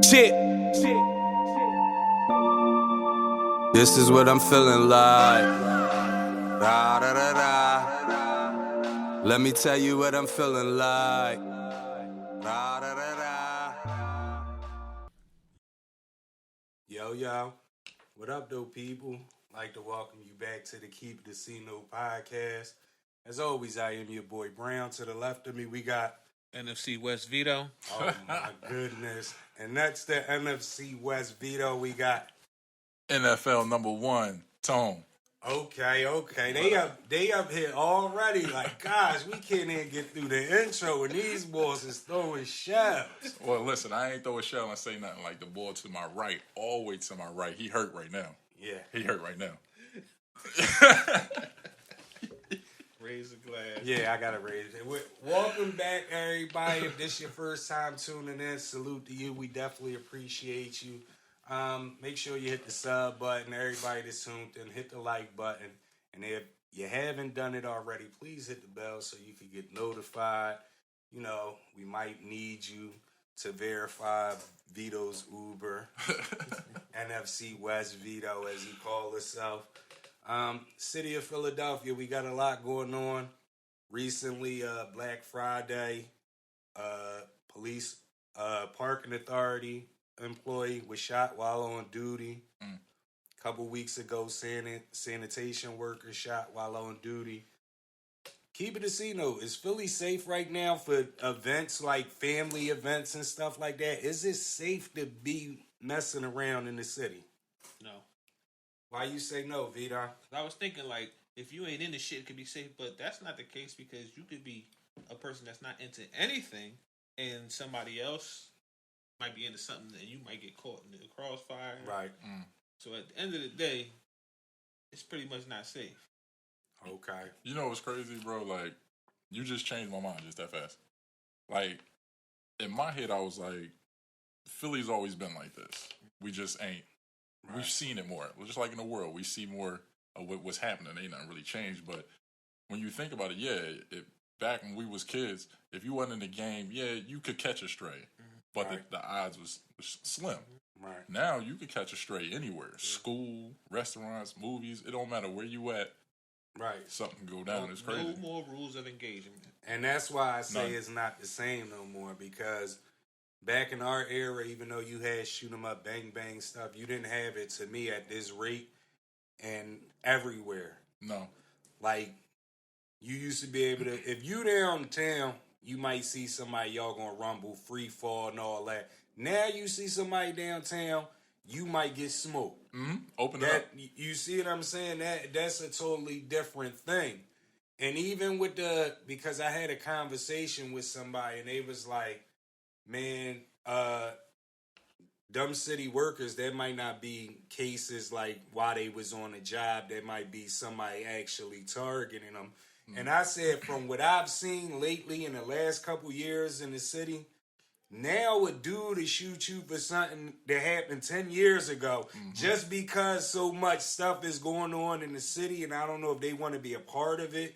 Shit. This is what I'm feeling like. Da, da, da, da. Let me tell you what I'm feeling like. Da, da, da, da. Yo, what up, though, people? Like to welcome you back to the Keep the C Note podcast. As always, I am your boy Brown. To the left of me, we got NFC West Vito. Oh my goodness. And that's the NFC West Vito. We got NFL number one, Tone. Okay. They up here already. Like, gosh, we can't even get through the intro and these boys is throwing shells. Well, listen, I ain't throw a shell and say nothing. Like the ball to my right, all the way to my right. He hurt right now. Yeah. He hurt right now. Raise a glass. Yeah, I gotta raise it. Welcome back, everybody. If this your first time tuning in, salute to you. We definitely appreciate you. Make sure you hit the sub button. Everybody that's tuned in, hit the like button. And if you haven't done it already, please hit the bell so you can get notified. You know, we might need you to verify Vito's Oouuber. NFC West Vito, as he called himself. City of Philadelphia, we got a lot going on. Recently, Black Friday, police parking authority employee was shot while on duty. A couple weeks ago, sanitation worker shot while on duty. Keep it a C note. Is Philly safe right now for events like family events and stuff like that? Is it safe to be messing around in the city? No. Why you say no, Vito? I was thinking, like, if you ain't into shit, it could be safe, but that's not the case because you could be a person that's not into anything and somebody else might be into something and you might get caught in the crossfire. Right. So at the end of the day, it's pretty much not safe. Okay. You know what's crazy, bro? Like, you just changed my mind just that fast. Like, in my head, I was like, Philly's always been like this. We just ain't. Right. We've seen it more. Just like in the world, we see more of what's happening. Ain't nothing really changed. But when you think about it, yeah, back when we was kids, if you wasn't in the game, yeah, you could catch a stray. But right. the odds was slim. Right. Now you could catch a stray anywhere. School, restaurants, movies. It don't matter where you at. Right. Something can go down. It's crazy. No more rules of engagement. And that's why I say it's not the same no more because back in our era, even though you had shoot 'em up, bang, bang stuff, you didn't have it to me at this rate and everywhere. No. Like, you used to be able to, if you downtown, you might see somebody, y'all gonna rumble, free fall and all that. Now you see somebody downtown, you might get smoked. Open it up. You see what I'm saying? That's a totally different thing. And even with because I had a conversation with somebody and they was like, man, dumb city workers, there might not be cases like while they was on a job, there might be somebody actually targeting them. And I said, from what I've seen lately in the last couple years in the city, now a dude to shoot you for something that happened 10 years ago, just because so much stuff is going on in the city, and I don't know if they want to be a part of it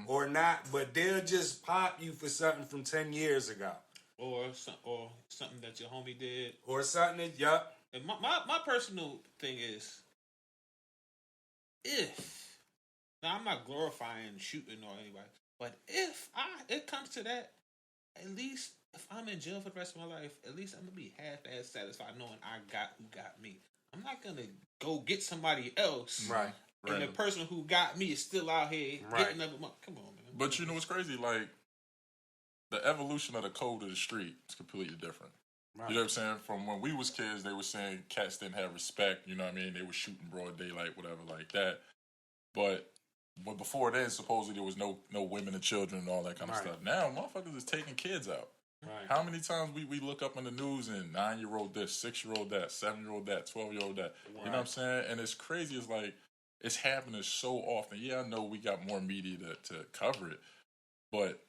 or not, but they'll just pop you for something from 10 years ago. Or something that your homie did. Or something that, yup. And my personal thing is, now I'm not glorifying shooting or anybody, but if it comes to that, at least if I'm in jail for the rest of my life, at least I'm gonna be half-ass satisfied knowing I got who got me. I'm not gonna go get somebody else, right? And the person who got me is still out here hitting up. Come on, man. But you know what's crazy? Like, the evolution of the code of the street is completely different. Right. You know what I'm saying? From when we was kids, they were saying cats didn't have respect. You know what I mean? They were shooting broad daylight, whatever, like that. But before then, supposedly there was no women and children and all that kind of stuff. Now, motherfuckers is taking kids out. Right. How many times we look up in the news and 9-year-old this, 6-year-old that, 7-year-old that, 12-year-old that. Right. You know what I'm saying? And it's crazy. It's like, it's happening so often. Yeah, I know we got more media to cover it, but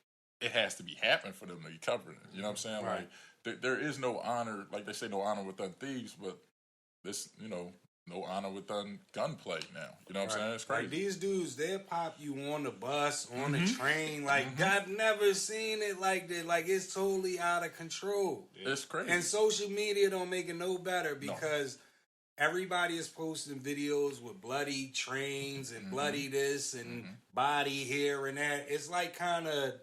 it has to be happening for them to be covering it. You know what I'm saying? Right. Like, there is no honor, like they say, no honor without thieves, but this, you know, no honor with gunplay now. You know what I'm saying? It's crazy. Like these dudes, they'll pop you on the bus, on the train. Like I've never seen it like that. Like it's totally out of control. It's crazy. And social media don't make it no better because everybody is posting videos with bloody trains and bloody this and body here and that. It's like kind of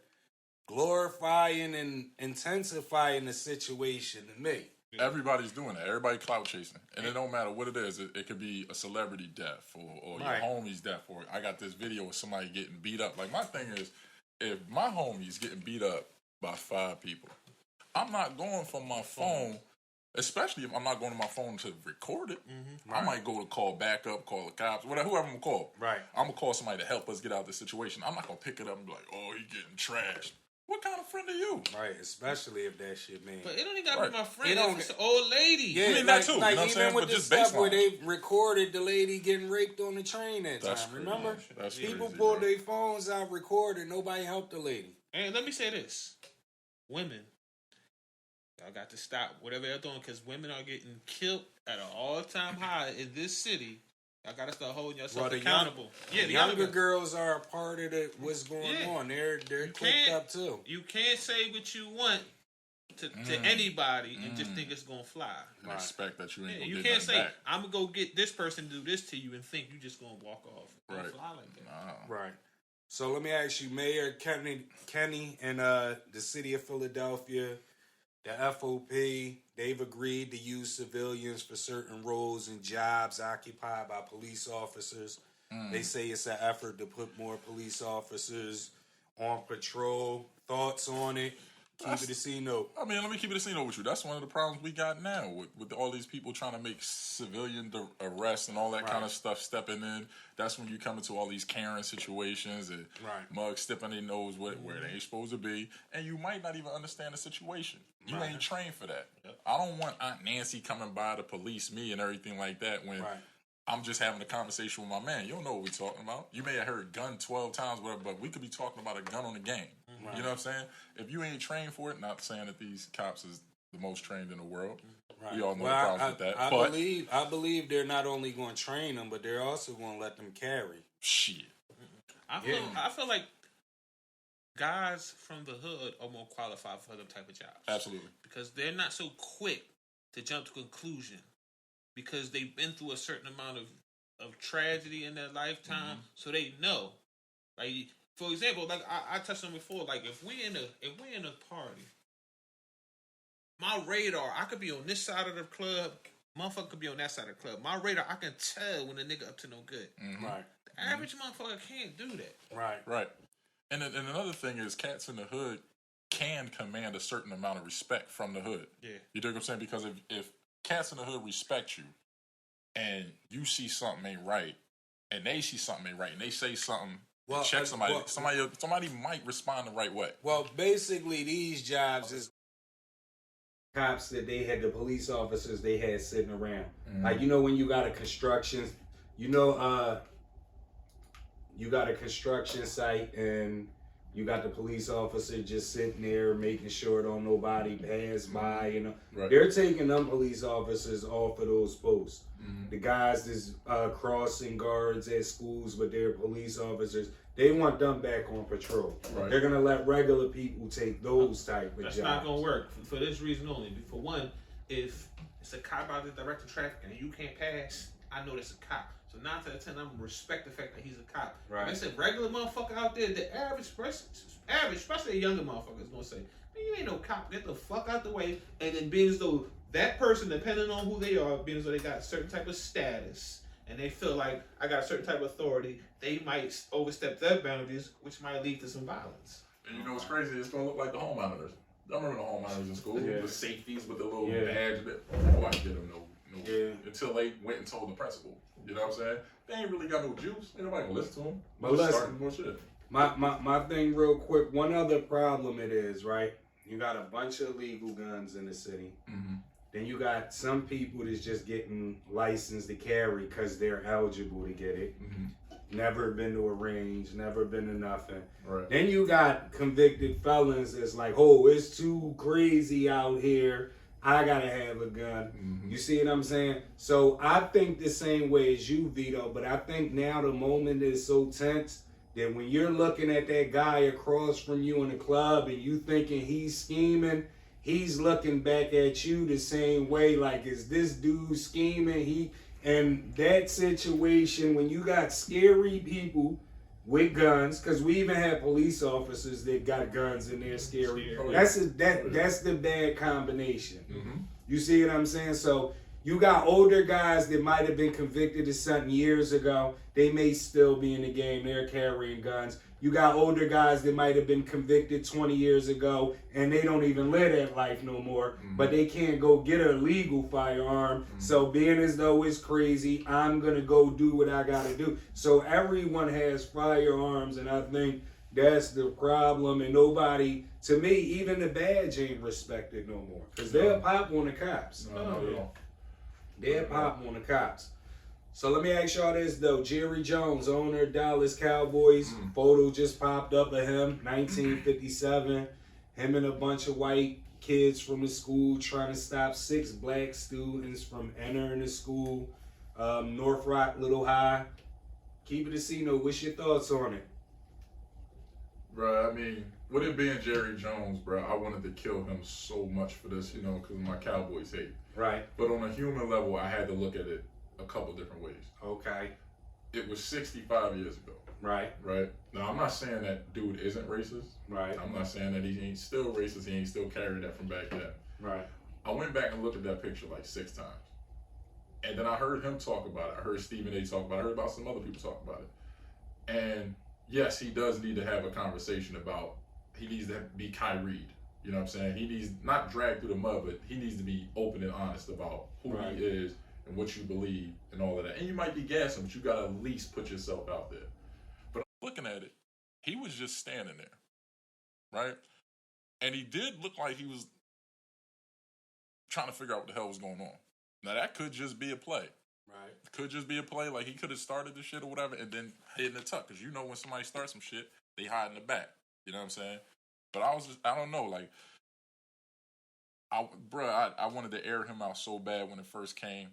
glorifying and intensifying the situation to me. Everybody's doing that. Everybody clout chasing. And it don't matter what it is. It could be a celebrity death or your homie's death. Or I got this video of somebody getting beat up. Like, my thing is, if my homie's getting beat up by 5 people, I'm not going from my phone, especially if I'm not going to my phone to record it. I might go to call backup, call the cops, whoever I'm going to call. Right. I'm going to call somebody to help us get out of this situation. I'm not going to pick it up and be like, oh, he getting trashed. What kind of friend are you? Right, especially if that shit, man. But it don't even gotta be my friend. It If it's an old lady. Yeah, I mean, like, that too. Like you know what I'm even saying? with But the just stuff where baseline. they recorded the lady getting raped on the train that That's time. crazy. Remember? That's People crazy, pulled bro. their phones out, recorded. Nobody helped the lady. And let me say this. Women, y'all got to stop whatever they're doing because women are getting killed at an all-time high in this city. Y'all got to start holding yourself accountable. The younger girls are a part of what's going on. They're clicked up too. You can't say what you want to anybody and just think it's going to fly. And expect that you ain't going to You get can't say, back. I'm going to go get this person to do this to you and think you just going to walk off. It don't Right. fly like that. Right. So let me ask you, Mayor Kenny and the city of Philadelphia, the FOP, they've agreed to use civilians for certain roles and jobs occupied by police officers. They say it's an effort to put more police officers on patrol. Thoughts on it? Keep it a C-note. I mean, let me keep it a C-note with you. That's one of the problems we got now with all these people trying to make civilian arrests and all that kind of stuff stepping in. That's when you come into all these Karen situations and mugs stepping their nose where they ain't supposed to be. And you might not even understand the situation. You ain't trained for that. I don't want Aunt Nancy coming by to police me and everything like that when I'm just having a conversation with my man. You don't know what we're talking about. You may have heard gun 12 times, whatever, but we could be talking about a gun on the game. You know what I'm saying? If you ain't trained for it, not saying that these cops is the most trained in the world. We all know the problems with that. I believe they're not only going to train them, but they're also going to let them carry. Shit. I feel like guys from the hood are more qualified for them type of jobs. Absolutely. Because they're not so quick to jump to conclusion because they've been through a certain amount of tragedy in their lifetime, so they know. Like, for example, like I touched on before, like if we in a party, my radar, I could be on this side of the club, motherfucker could be on that side of the club. My radar, I can tell when a nigga up to no good. Right. The average motherfucker can't do that. Right. And another thing is cats in the hood can command a certain amount of respect from the hood. Yeah. You dig what I'm saying? Because if cats in the hood respect you and you see something ain't right and they see something ain't right and they say something, check somebody, somebody might respond the right way. Well, basically these jobs is cops that they had, the police officers they had sitting around. Like, you know, when you got a construction, you got a construction site and you got the police officer just sitting there making sure don't nobody pass by, you know. They're taking them police officers off of those posts. The guys that's crossing guards at schools with their police officers, they want them back on patrol. They're going to let regular people take those type of jobs. That's not going to work for this reason only. For one, if it's a cop out there directing traffic and you can't pass, I know that's a cop. So 9 out of 10, I'm going to respect the fact that he's a cop. Like I said, regular motherfucker out there, the average, especially a younger motherfucker, is going to say, man, you ain't no cop. Get the fuck out the way. And then being as though that person, depending on who they are, being as though they got a certain type of status, and they feel like I got a certain type of authority, they might overstep their boundaries, which might lead to some violence. And you know what's crazy? It's going to look like the home monitors. I remember the home monitors in school, the safeties with the little badge. Nobody get them until they went and told the principal. You know what I'm saying? They ain't really got no juice. Ain't nobody gonna listen to them. But listen, more shit. My thing real quick, one other problem it is, right? You got a bunch of illegal guns in the city. Then you got some people that's just getting licensed to carry because they're eligible to get it. Never been to a range, never been to nothing. Then you got convicted felons that's like, oh, it's too crazy out here I gotta have a gun. Mm-hmm. You see what I'm saying? So I think the same way as you, Vito, but I think now the moment is so tense that when you're looking at that guy across from you in the club and you thinking he's scheming, he's looking back at you the same way, like, is this dude scheming? And that situation, when you got scary people with guns, because we even have police officers that got guns and they're scary. Oh, That's the bad combination. Mm-hmm. You see what I'm saying? So you got older guys that might have been convicted of something years ago. They may still be in the game. They're carrying guns. You got older guys that might have been convicted 20 years ago and they don't even live that life no more. Mm-hmm. But they can't go get a legal firearm. Mm-hmm. So being as though it's crazy, I'm going to go do what I got to do. So everyone has firearms, and I think that's the problem. And nobody, to me, even the badge ain't respected no more. Because they'll pop on the cops. No. They'll pop on the cops. So let me ask y'all this, though. Jerry Jones, owner of Dallas Cowboys. Photo just popped up of him, 1957. Him and a bunch of white kids from the school trying to stop 6 black students from entering the school. North Rock, Little High. Keep it a C note. What's your thoughts on it? Bruh, I mean, with it being Jerry Jones, bruh, I wanted to kill him so much for this, because of my Cowboys hate. Right. But on a human level, I had to look at it a couple different ways. Okay. It was 65 years ago. Right. Right? Now, I'm not saying that dude isn't racist. Right. I'm not saying that he ain't still racist. He ain't still carrying that from back then. Right. I went back and looked at that picture like 6 times. And then I heard him talk about it. I heard Stephen A. talk about it. I heard about some other people talk about it. And yes, he does need to have a conversation about, he needs to be Kyrie. You know what I'm saying? He needs, not dragged through the mud, but he needs to be open and honest about who he is and what you believe and all of that. And you might be gassing, but you got to at least put yourself out there. But looking at it, he was just standing there, right? And he did look like he was trying to figure out what the hell was going on. Now, that could just be a play. Right. It could just be a play. Like, he could have started the shit or whatever and then hid in the tuck. Because when somebody starts some shit, they hide in the back. You know what I'm saying? But I don't know. Like, I wanted to air him out so bad when it first came.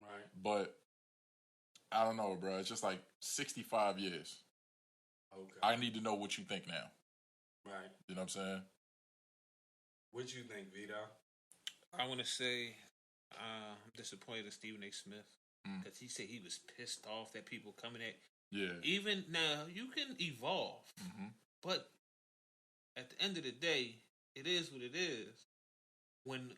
Right. But I don't know, bro. It's just like 65 years. Okay. I need to know what you think now. Right. You know what I'm saying? What you think, Vito? I want to say I'm disappointed in Stephen A. Smith because he said he was pissed off that people coming at. Yeah. Even now, you can evolve, but at the end of the day, it is what it is. When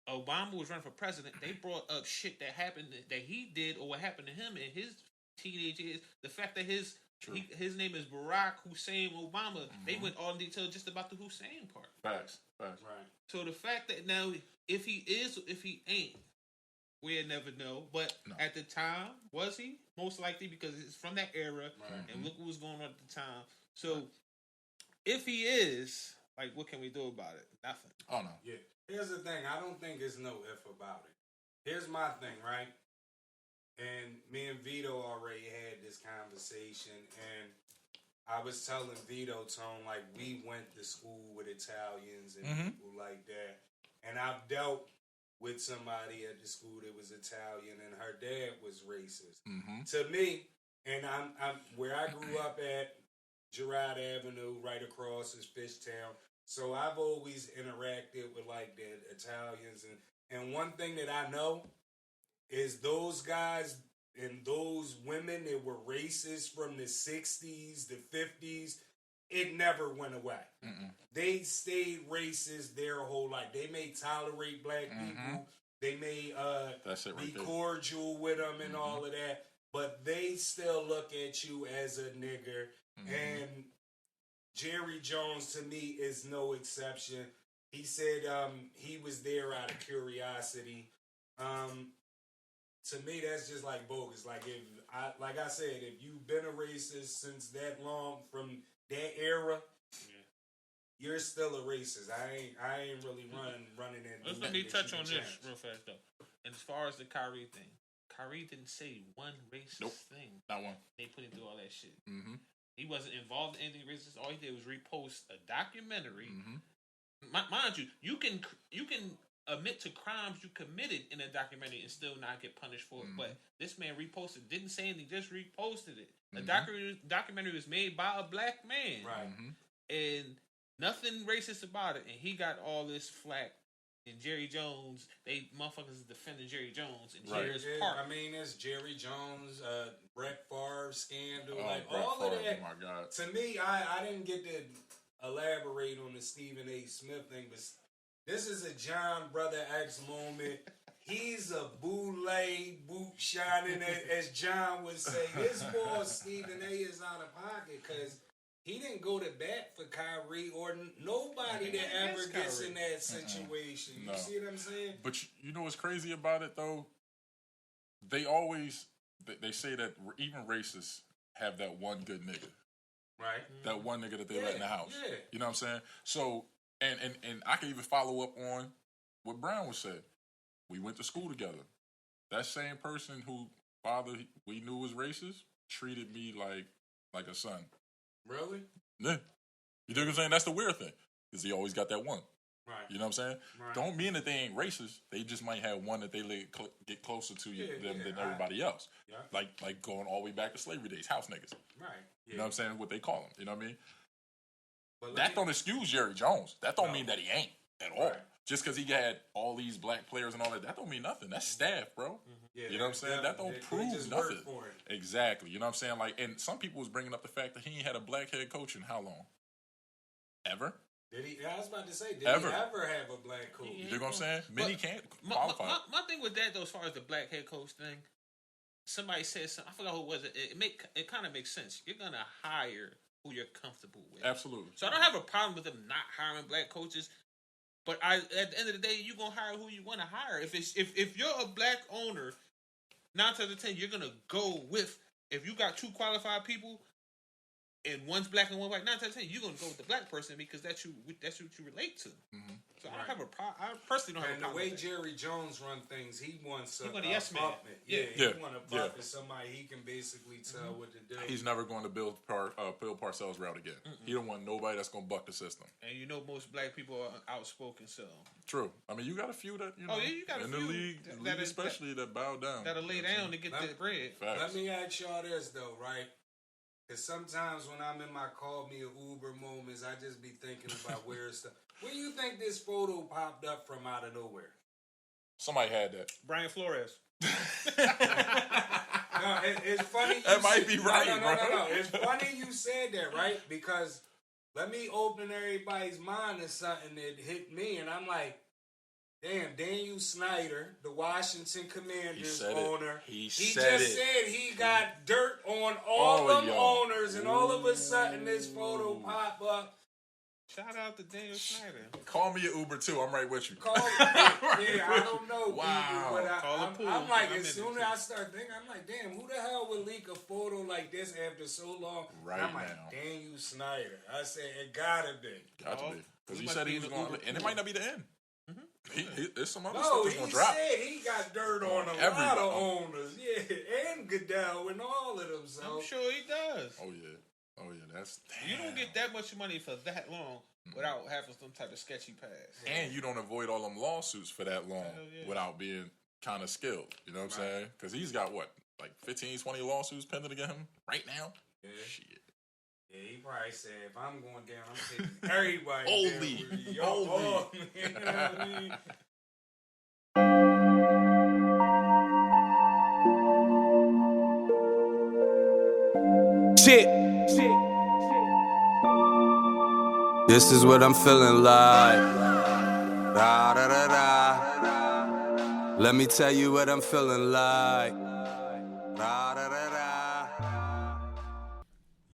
Obama was running for president, they brought up shit that happened that he did or what happened to him in his teenage years. The fact that his name is Barack Hussein Obama, they went all in detail just about the Hussein part. Facts. Right. So the fact that now, if he is, if he ain't, we'll never know. But at the time, was he? Most likely, because it's from that era, and look what was going on at the time. So, if he is, like, what can we do about it? Nothing. Oh, no. Yeah. Here's the thing. I don't think there's no if about it. Here's my thing, right? And me and Vito already had this conversation, and I was telling Vito, Tone, like, we went to school with Italians and people like that. And I've dealt with somebody at the school that was Italian, and her dad was racist. To me, and I'm where I grew up at, Girard Avenue, right across is Fishtown. So I've always interacted with, like, the Italians. And one thing that I know is those guys and those women that were racist from the 60s, the 50s, it never went away. They stayed racist their whole life. They may tolerate black people. They may be cordial with them and all of that. But they still look at you as a nigger. And Jerry Jones, to me, is no exception. He said he was there out of curiosity. To me, that's just like bogus. Like I said, if you've been a racist since that long, from that era, you're still a racist. I ain't really running in. Let me touch on this real fast though. And as far as the Kyrie thing, Kyrie didn't say one racist thing. Not one. They put him through all that shit. He wasn't involved in anything racist. All he did was repost a documentary. Mind you, you can admit to crimes you committed in a documentary and still not get punished for it. But this man reposted, didn't say anything, just reposted it. The documentary was made by a black man, Right. and nothing racist about it. And he got all this flack. And Jerry Jones, motherfuckers is defending Jerry Jones and Jerry's part. I mean, it's Jerry Jones, Brett Favre scandal, Brett all Favre, of that. Oh my God! To me, I didn't get to elaborate on the Stephen A. Smith thing, but this is a John Brother X moment. He's a bootleg, boot shining, as John would say. This boy Stephen A. is out of pocket because he didn't go to bat for Kyrie or nobody that ever gets in that situation. You see what I'm saying? But you know what's crazy about it though? They always they say that even racists have that one good nigga, right? That one nigga that they let in the house. Yeah. You know what I'm saying? So and I can even follow up on what Brown was said. We went to school together. That same person who father we knew was racist treated me like a son. Really? Yeah. You know what I'm saying? That's the weird thing. Because he always got that one. Right. You know what I'm saying? Right. Don't mean that they ain't racist. They just might have one that they get closer to than everybody else. Yeah. Like going all the way back to slavery days. House niggas. Right. Yeah. You know what I'm saying? What they call them. You know what I mean? But That don't excuse Jerry Jones. That don't mean that he ain't at all. Right. Just because he had all these black players and all that don't mean nothing. That's staff, bro. Yeah, you know what I'm saying? That don't prove just nothing. work for it. Exactly. You know what I'm saying? And some people was bringing up the fact that he ain't had a black head coach in how long? Ever? Did he? I was about to say, did Ever. he ever have a black coach? You know what I'm saying? Many can't qualify. My thing with that, though, as far as the black head coach thing, somebody said something. I forgot who it was. It kind of makes sense. You're gonna hire who you're comfortable with. Absolutely. So I don't have a problem with them not hiring black coaches. But at the end of the day, you're gonna hire who you want to hire. If you're a black owner, 9 times out of 10, you're gonna go with. If you got two qualified people, and one's black and one white, 9 times out of 10, you're gonna go with the black person because that's what you relate to. Mm-hmm. So I don't have a problem. I personally don't have a problem. And the way with Jerry Jones run things, he wants a yes man. puppet. Yeah, he want a puppet, somebody he can basically tell what to do. He's never going to Bill Parcells route again. He don't want nobody that's going to buck the system. And you know most black people are outspoken, so. True. I mean, you got a few that, you know, you got in a few the league especially that bow down. That'll lay down to get that bread. Facts. Let me ask y'all this, though, right? Because sometimes when I'm in my call me a Uber moments, I just be thinking about weird stuff. Where do you think this photo popped up from out of nowhere? Somebody had that. Brian Flores. No, it's funny. That might be right, bro. No. It's funny you said that, right? Because let me open everybody's mind to something that hit me, and I'm like, damn, Daniel Snyder, the Washington Commanders owner, he just said he got dirt on all them owners, and all of a sudden this photo pop up. Shout out to Daniel Snyder. Call me an Uber too. I'm right with you. I don't know. Wow. Uber, but I'm like, as soon as I start thinking, I'm like, damn, who the hell would leak a photo like this after so long? Right I'm like, now. Daniel Snyder. I said, it gotta be. Got to be. Because he said he was going to, and it might not be the end. There's some other No, stuff that's going to drop. He said he got dirt on a lot of owners. Yeah, and Goodell and all of them. So. I'm sure he does. Oh, yeah. That's You don't get that much money for that long without having some type of sketchy past. And you don't avoid all them lawsuits for that long without being kind of skilled. You know what I'm saying? Because he's got, what, like 15, 20 lawsuits pending against him right now? Yeah. Shit. Yeah, he probably said, if I'm going down, I'm taking everybody Holy. You know what I mean? Shit. This is what I'm feeling like. Da, da, da, da. Let me tell you what I'm feeling like. Da, da, da.